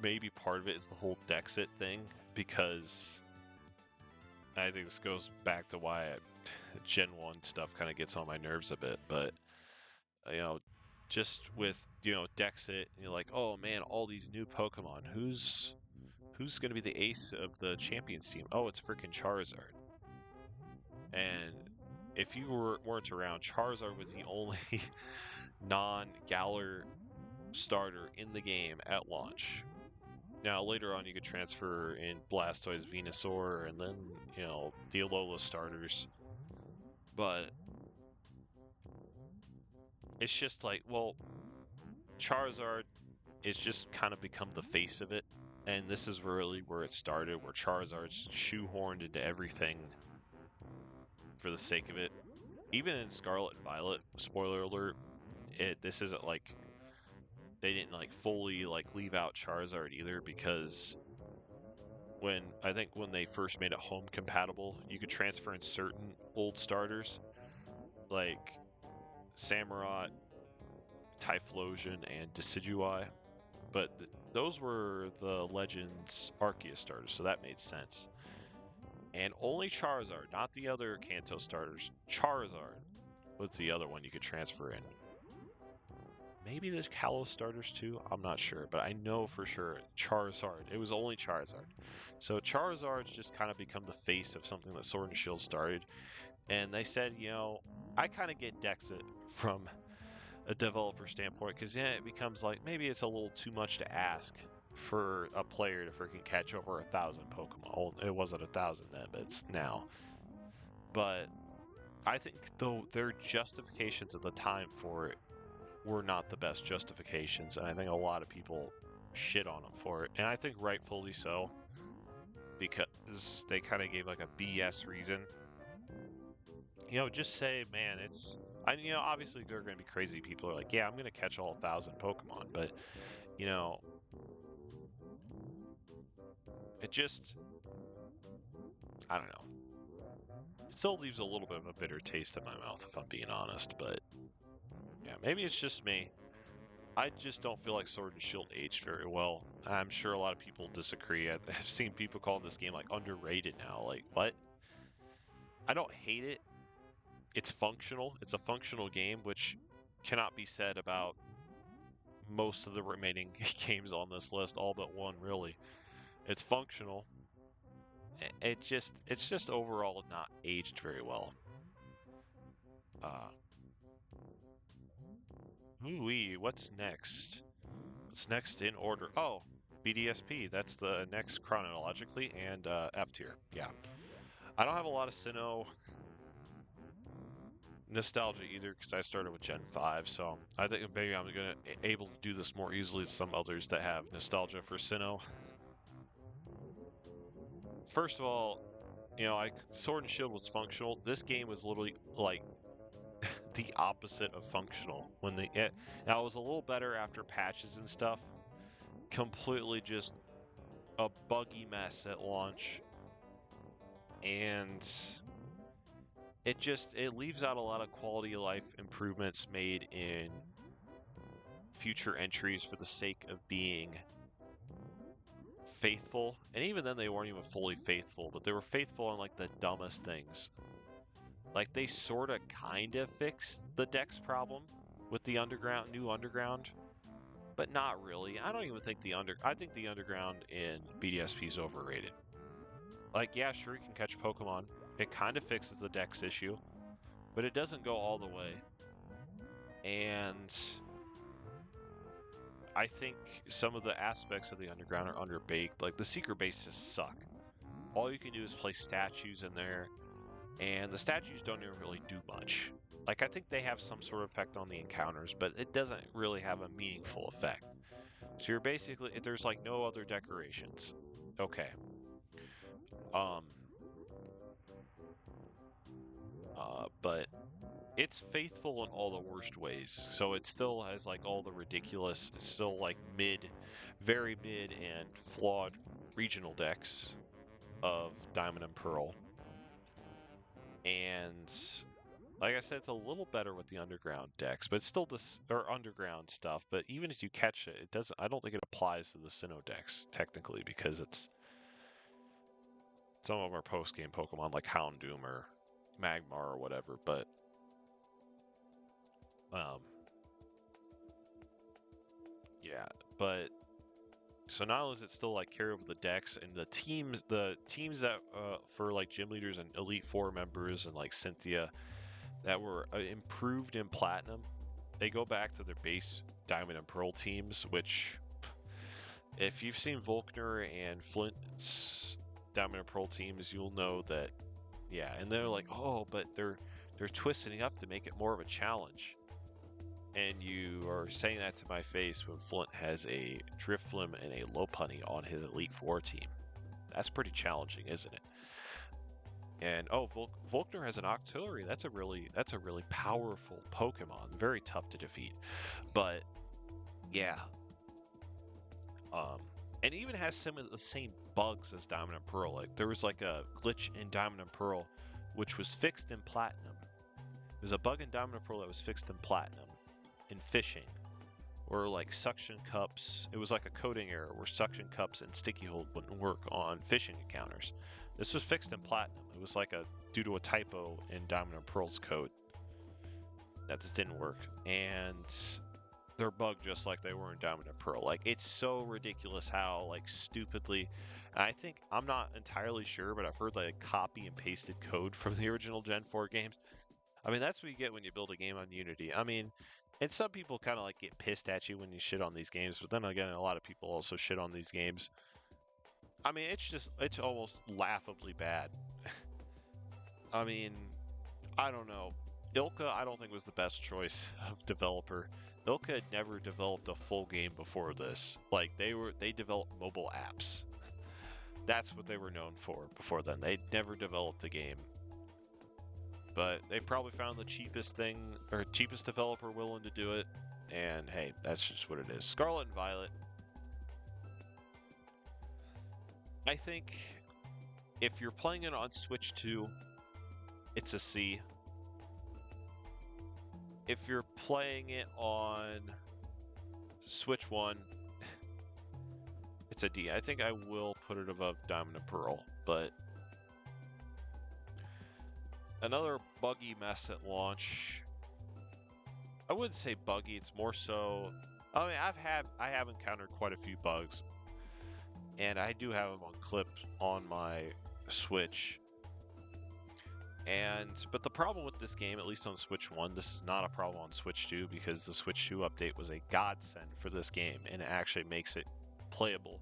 maybe part of it is the whole Dexit thing because I think this goes back to why Gen 1 stuff kind of gets on my nerves a bit, but you know, just with, you know, Dexit, you're like, oh man, all these new Pokemon. Who's going to be the ace of the Champions team? Oh, it's freaking Charizard. And if you weren't around, Charizard was the only non-Galar starter in the game at launch. Now, later on, you could transfer in Blastoise, Venusaur, and then, you know, the Alola starters. But it's just like, well, Charizard is just kind of become the face of it. And this is really where it started, where Charizard's shoehorned into everything for the sake of it. Even in Scarlet and Violet, spoiler alert, this isn't like they didn't like fully like leave out Charizard either because I think when they first made it home compatible, you could transfer in certain old starters like Samurott, Typhlosion, and Decidueye, but those were the Legends Arceus starters, so that made sense. And only Charizard, not the other Kanto starters. Charizard was the other one you could transfer in. Maybe there's Kalos starters too, I'm not sure, but I know for sure Charizard. It was only Charizard. So Charizard's just kind of become the face of something that Sword and Shield started. And they said, you know, I kind of get Dexit from a developer standpoint because yeah, it becomes like maybe it's a little too much to ask for a player to freaking catch over 1,000 Pokemon. Well, it wasn't 1,000 then, but it's now. But I think though their justifications at the time for it were not the best justifications, and I think a lot of people shit on them for it, and I think rightfully so, because they kind of gave like a BS reason. You know, just say, man, you know, obviously there are going to be crazy people who are like, yeah, I'm going to catch all 1,000 Pokemon, but, you know, it just, I don't know. It still leaves a little bit of a bitter taste in my mouth, if I'm being honest, but, yeah. Yeah, maybe it's just me. I just don't feel like Sword and Shield aged very well. I'm sure a lot of people disagree. I've seen people call this game like underrated now. Like, what? I don't hate it. It's functional. It's a functional game, which cannot be said about most of the remaining games on this list, all but one, really. It's functional. It's just overall not aged very well. Ooh-wee, what's next? What's next in order? Oh, BDSP. That's the next chronologically, and F tier. Yeah. I don't have a lot of Sinnoh nostalgia either because I started with Gen 5, so I think maybe I'm gonna able to do this more easily than some others that have nostalgia for Sinnoh. First of all, you know, Sword and Shield was functional. This game was literally like the opposite of functional. Now it was a little better after patches and stuff. Completely just a buggy mess at launch, and it leaves out a lot of quality of life improvements made in future entries for the sake of being faithful. And even then they weren't even fully faithful, but they were faithful on like the dumbest things. Like they sort of kind of fixed the Dex problem with the new underground, but not really. I don't even think I think the underground in BDSP is overrated. Like, yeah, sure, you can catch Pokemon. It kind of fixes the Dex issue, but it doesn't go all the way. And I think some of the aspects of the underground are underbaked. Like, the secret bases suck. All you can do is place statues in there, and the statues don't even really do much. Like, I think they have some sort of effect on the encounters, but it doesn't really have a meaningful effect. So you're basically, there's like no other decorations. Okay. But it's faithful in all the worst ways. So it still has like all the ridiculous, still like very mid and flawed regional decks of Diamond and Pearl. And like I said, it's a little better with the underground decks, but it's still underground stuff. But even if you catch it, it doesn't. I don't think it applies to the Sinnoh decks technically because it's some of them are post game Pokemon like Houndoom or Magmar or whatever. But yeah, but so not only is it still like carry over the decks and the teams that for like gym leaders and Elite Four members and like Cynthia that were improved in Platinum, they go back to their base Diamond and Pearl teams, which if you've seen Volkner and Flint's Diamond and Pearl teams, you'll know that, yeah, and they're like, oh, but they're twisting up to make it more of a challenge. And you are saying that to my face when Flint has a Drifblim and a Lopunny on his Elite Four team. That's pretty challenging, isn't it? And oh, Volkner has an Octillery. That's a really powerful Pokemon. Very tough to defeat. But yeah. And even has some of the same bugs as Diamond and Pearl. Like there was like a glitch in Diamond and Pearl, which was fixed in Platinum. There's a bug in Diamond and Pearl that was fixed in Platinum. In fishing, or like suction cups. It was like a coding error where suction cups and sticky hold wouldn't work on fishing encounters. This was fixed in Platinum. It was like due to a typo in Diamond and Pearl's code that just didn't work, and they're bugged just like they were in Diamond and Pearl. Like it's so ridiculous how like stupidly. I think I'm not entirely sure, but I've heard like copy and pasted code from the original Gen 4 games. I mean, that's what you get when you build a game on Unity. I mean, and some people kind of like get pissed at you when you shit on these games, but then again, a lot of people also shit on these games. I mean, it's almost laughably bad. I mean, I don't know. Ilka, I don't think was the best choice of developer. Ilka had never developed a full game before this. Like they developed mobile apps. That's what they were known for before then. They'd never developed a game. But they probably found the cheapest thing, or cheapest developer willing to do it, and hey, that's just what it is. Scarlet and Violet. I think if you're playing it on Switch 2, it's a C. if you're playing it on Switch 1, it's a D. I think I will put it above Diamond and Pearl, but another buggy mess at launch. I wouldn't say buggy, it's more so, I mean, I have encountered quite a few bugs, and I do have them on clip on my Switch. But the problem with this game, at least on Switch 1, this is not a problem on Switch 2 because the Switch 2 update was a godsend for this game, and it actually makes it playable,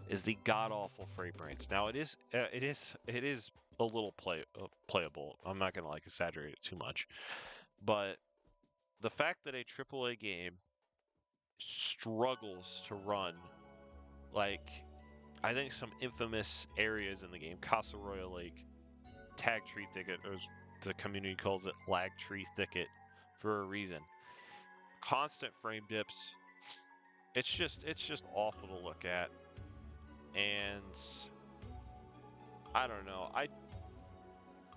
is the god-awful frame rates. Now it is a little playable. I'm not gonna like exaggerate it too much, but the fact that a AAA game struggles to run, like I think some infamous areas in the game, Casa Royal Lake, Tag Tree Thicket, or as the community calls it, Lag Tree Thicket, for a reason. Constant frame dips. It's just awful to look at, and I don't know. I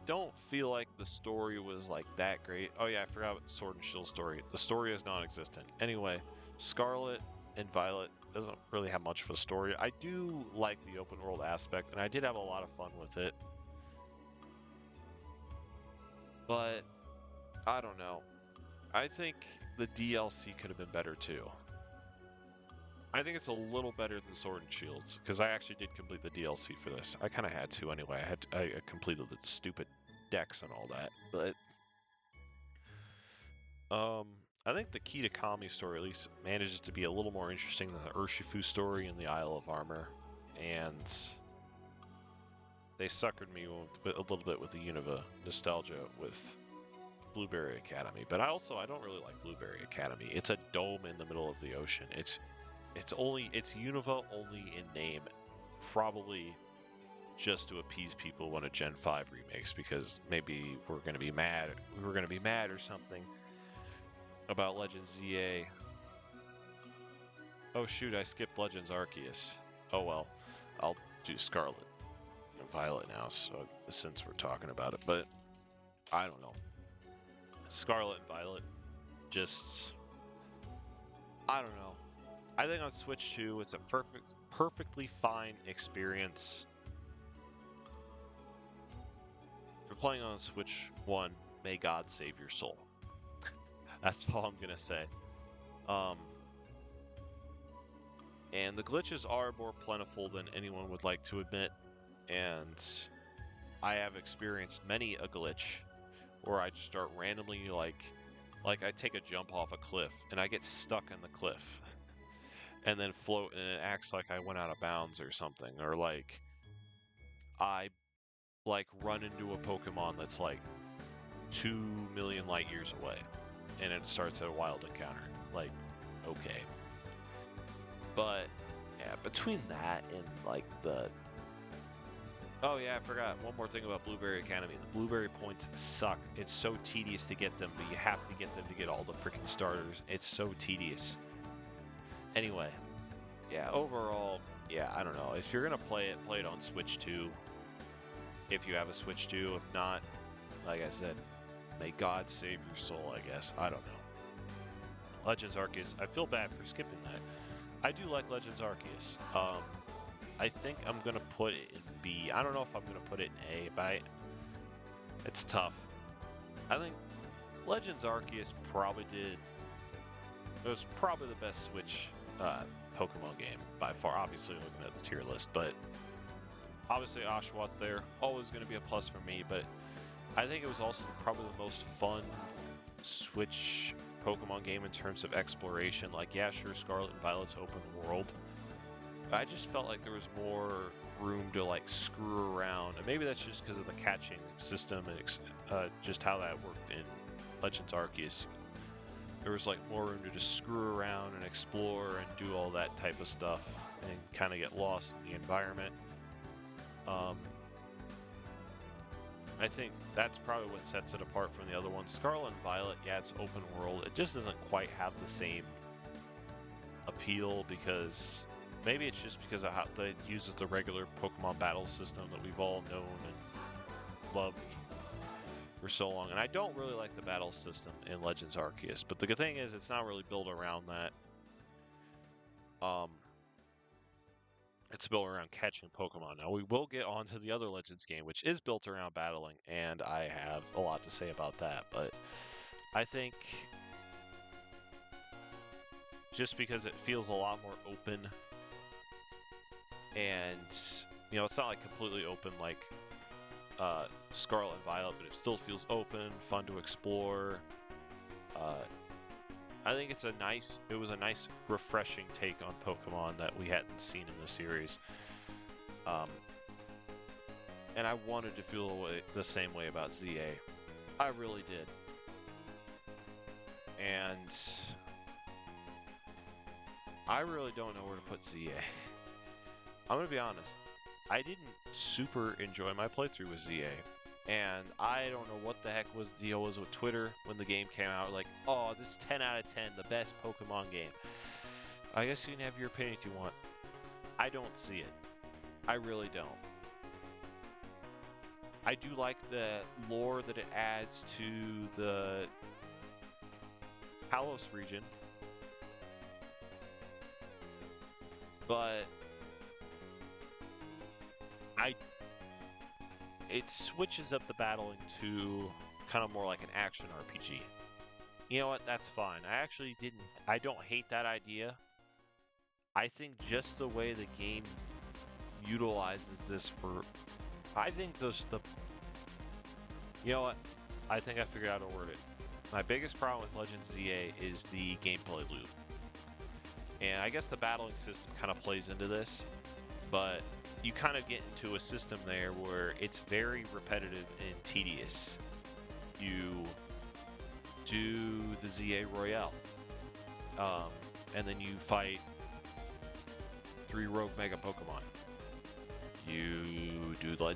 don't feel like the story was like that great. Oh yeah, I forgot about the Sword and Shield story. The story is non-existent. Anyway, Scarlet and Violet doesn't really have much of a story. I do like the open world aspect, and I did have a lot of fun with it. But I don't know. I think the DLC could have been better too. I think it's a little better than Sword and Shields, because I actually did complete the DLC for this. I kind of had to anyway. I completed the stupid decks and all that. But I think the Kitakami story at least manages to be a little more interesting than the Urshifu story in the Isle of Armor, and they suckered me a little bit with the Unova nostalgia with Blueberry Academy. But I don't really like Blueberry Academy. It's a dome in the middle of the ocean. It's Unova only in name, probably just to appease people when a Gen 5 remakes, because maybe we're gonna be mad or something about Legends ZA. Oh shoot, I skipped Legends Arceus. Oh well, I'll do Scarlet and Violet now, so since we're talking about it. But I don't know. Scarlet and Violet, just I don't know. I think on Switch 2, it's a perfectly fine experience. If you're playing on Switch 1, may God save your soul. That's all I'm gonna say. And the glitches are more plentiful than anyone would like to admit, and I have experienced many a glitch where I just start randomly like I take a jump off a cliff and I get stuck in the cliff and then float, and it acts like I went out of bounds or something, or like I run into a Pokemon that's like 2 million light years away and it starts at a wild encounter. Like, okay. But yeah, between that and like the oh yeah, I forgot one more thing about Blueberry Academy. The Blueberry points suck. It's so tedious to get them, but you have to get them to get all the freaking starters. It's so tedious. Anyway, yeah, overall, yeah, I don't know. If you're gonna play it on Switch 2. If you have a Switch 2, if not, like I said, may God save your soul, I guess. I don't know. Legends Arceus, I feel bad for skipping that. I do like Legends Arceus. I think I'm gonna put it in B. I don't know if I'm gonna put it in A, but it's tough. I think Legends Arceus it was probably the best Switch Pokemon game by far. Obviously, looking at the tier list, but obviously Oshawott there, always going to be a plus for me. But I think it was also probably the most fun Switch Pokemon game in terms of exploration. Like, yeah, sure, Scarlet and Violet's open world. I just felt like there was more room to like screw around, and maybe that's just because of the catching system and just how that worked in Legends Arceus. There was like more room to just screw around and explore and do all that type of stuff and kind of get lost in the environment. I think that's probably what sets it apart from the other ones. Scarlet and Violet, yeah, it's open world. It just doesn't quite have the same appeal, because maybe it's just because of how it uses the regular Pokemon battle system that we've all known and loved for so long. And I don't really like the battle system in Legends Arceus, but the good thing is it's not really built around that. It's built around catching Pokemon. Now we will get on to the other Legends game, which is built around battling, and I have a lot to say about that. But I think just because it feels a lot more open, and you know, it's not like completely open like Scarlet and Violet, but it still feels open, fun to explore. I think it was a nice, refreshing take on Pokemon that we hadn't seen in the series. And I wanted to feel the same way about ZA. I really did. And I really don't know where to put ZA. I'm gonna be honest. I didn't super enjoy my playthrough with ZA. And I don't know what the heck was the deal was with Twitter when the game came out. Like, oh, this is 10 out of 10, the best Pokemon game. I guess you can have your opinion if you want. I don't see it. I really don't. I do like the lore that it adds to the Palos region. But it switches up the battling to kind of more like an action RPG. You know what? That's fine. I don't hate that idea. I think just the way the game utilizes this you know what? I think I figured out how to word it. My biggest problem with Legends ZA is the gameplay loop. And I guess the battling system kind of plays into this, but you kind of get into a system there where it's very repetitive and tedious. You do the ZA Royale, and then you fight 3 Rogue Mega Pokemon. You do the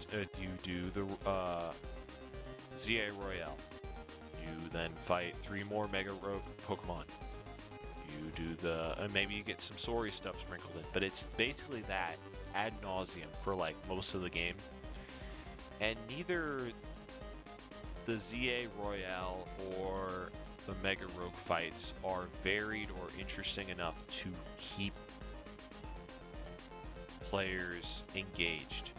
ZA Royale. You then fight 3 more Mega Rogue Pokemon. You do and maybe you get some Sori stuff sprinkled in, but it's basically that ad nauseum for like most of the game. And neither the ZA Royale or the Mega Rogue fights are varied or interesting enough to keep players engaged.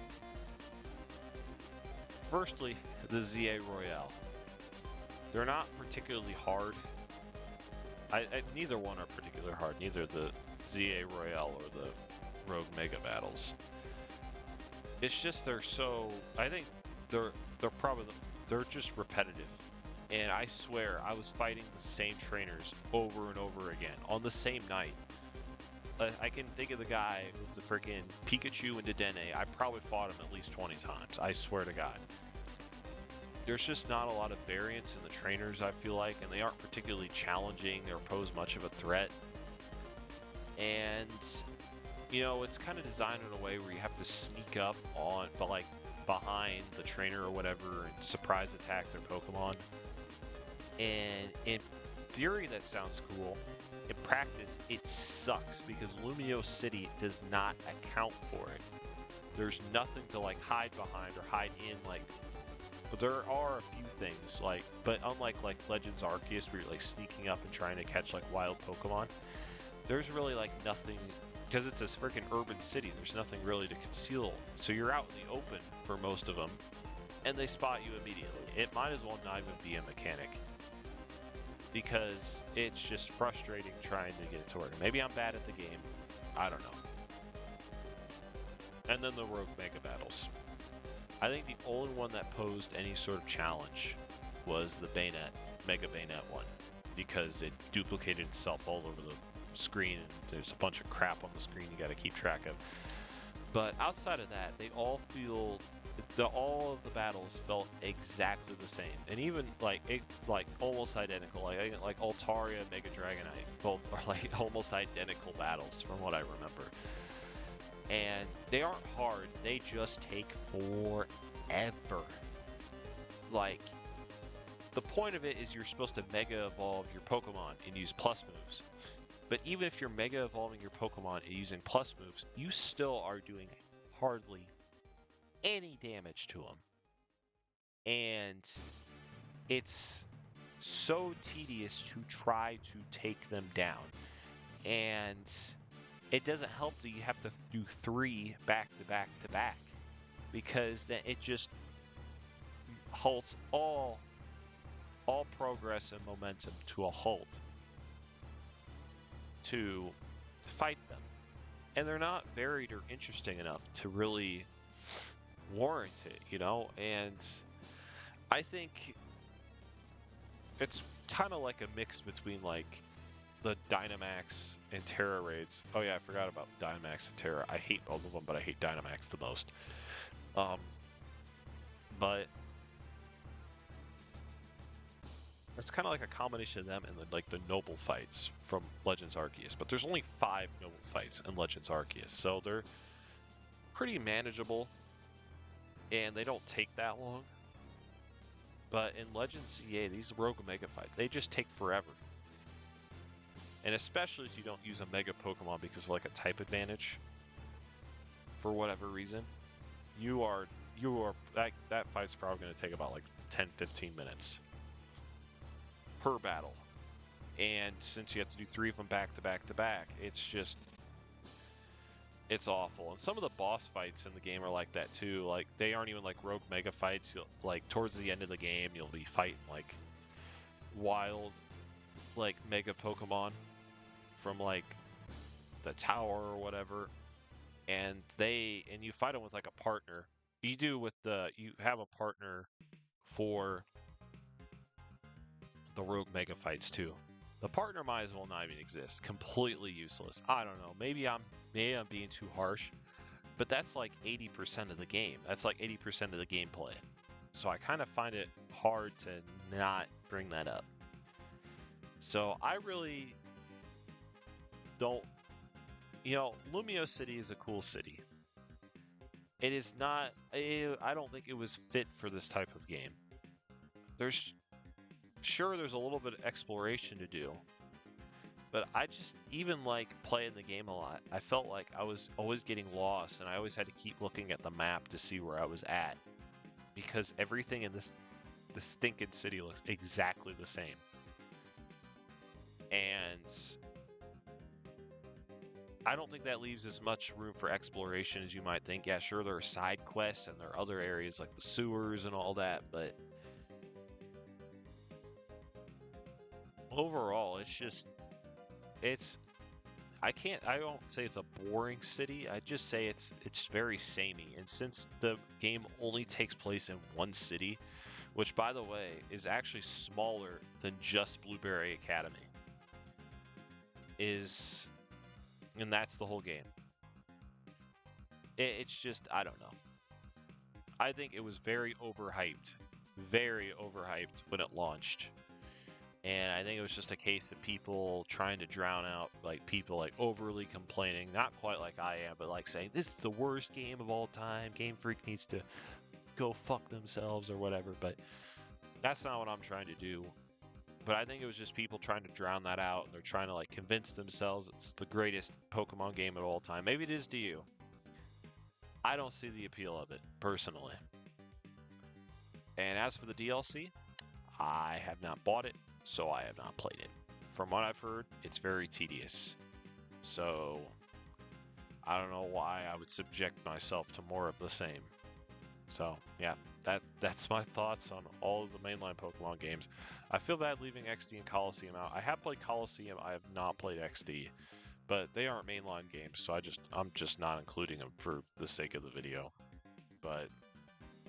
Firstly, the ZA Royale. They're not particularly hard. Neither one are particularly hard. Neither the ZA Royale or the Rogue Mega battles. It's just I think they're just repetitive. And I swear I was fighting the same trainers over and over again on the same night. I can think of the guy with the freaking Pikachu and Dedenne. I probably fought him at least 20 times. I swear to God. There's just not a lot of variance in the trainers, I feel like, and they aren't particularly challenging or pose much of a threat. And, you know, it's kind of designed in a way where you have to sneak up on, but like behind the trainer or whatever and surprise attack their Pokemon. And in theory, that sounds cool. In practice, it sucks because Lumio City does not account for it. There's nothing to like hide behind or hide in. Like, there are a few things, like, but unlike like Legends Arceus, where you're like sneaking up and trying to catch like wild Pokemon, there's really like nothing, because it's a freaking urban city. There's nothing really to conceal, so you're out in the open for most of them, and they spot you immediately. It might as well not even be a mechanic, because it's just frustrating trying to get it to work. Maybe I'm bad at the game. I don't know. And then the Rogue Mega battles. I think the only one that posed any sort of challenge was the Mega Bayonet one, because it duplicated itself all over the screen, and there's a bunch of crap on the screen you got to keep track of. But outside of that, they all all of the battles felt exactly the same, and even like almost identical. Like Altaria and Mega Dragonite both are like almost identical battles from what I remember. And they aren't hard, they just take forever. Like, the point of it is you're supposed to Mega Evolve your Pokemon and use plus moves. But even if you're Mega Evolving your Pokemon and using plus moves, you still are doing hardly any damage to them. And it's so tedious to try to take them down. And it doesn't help that you have to do 3 back to back to back, because then it just halts all progress and momentum to a halt to fight them. And they're not varied or interesting enough to really warrant it, you know? And I think it's kind of like a mix between like the Dynamax and Terra raids. Oh yeah, I forgot about Dynamax and Terra. I hate both of them, but I hate Dynamax the most. But it's kind of like a combination of them and like the noble fights from Legends Arceus. But there's only 5 noble fights in Legends Arceus, so they're pretty manageable, and they don't take that long. But in Legends CA, these Rogue Mega fights, they just take forever. And especially if you don't use a Mega Pokemon because of like a type advantage, for whatever reason, that fight's probably going to take about like 10-15 minutes per battle. And since you have to do 3 of them back to back to back, it's awful. And some of the boss fights in the game are like that too. Like, they aren't even like Rogue Mega fights. Like towards the end of the game, you'll be fighting like wild like Mega Pokemon from like the tower or whatever, and you fight them with like a partner. You have a partner for the Rogue Mega fights too. The partner might as well not even exist. Completely useless. I don't know. Maybe I'm being too harsh, but that's like 80% of the game. That's like 80% of the gameplay. So I kind of find it hard to not bring that up. So I really don't, Lumio City is a cool city. It is not, I don't think it was fit for this type of game. There's a little bit of exploration to do, but I just, even like playing the game a lot, I felt like I was always getting lost, and I always had to keep looking at the map to see where I was at, because everything in the stinking city looks exactly the same. And I don't think that leaves as much room for exploration as you might think. Yeah, sure, there are side quests and there are other areas like the sewers and all that, but overall, I don't say it's a boring city. I just say it's very samey. And since the game only takes place in one city, which by the way is actually smaller than just Blueberry Academy, and that's the whole game. It's just, I don't know. I think it was very overhyped when it launched. And I think it was just a case of people trying to drown out, like, people like overly complaining, not quite like I am, but like saying this is the worst game of all time, Game Freak needs to go fuck themselves or whatever. But that's not what I'm trying to do. But I think it was just people trying to drown that out, and they're trying to like convince themselves it's the greatest Pokemon game of all time. Maybe it is to you. I don't see the appeal of it, personally. And as for the DLC, I have not bought it, so I have not played it. From what I've heard, it's very tedious. So I don't know why I would subject myself to more of the same. So yeah, that's my thoughts on all of the mainline Pokemon games. I feel bad leaving XD and Coliseum out. I have played Coliseum, I have not played XD, but they aren't mainline games, so I'm just not including them for the sake of the video. But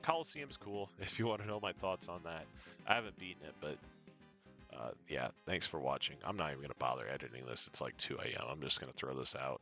Coliseum's cool if you want to know my thoughts on that. I haven't beaten it, but yeah, thanks for watching. I'm not even going to bother editing this. It's like 2 a.m. I'm just going to throw this out.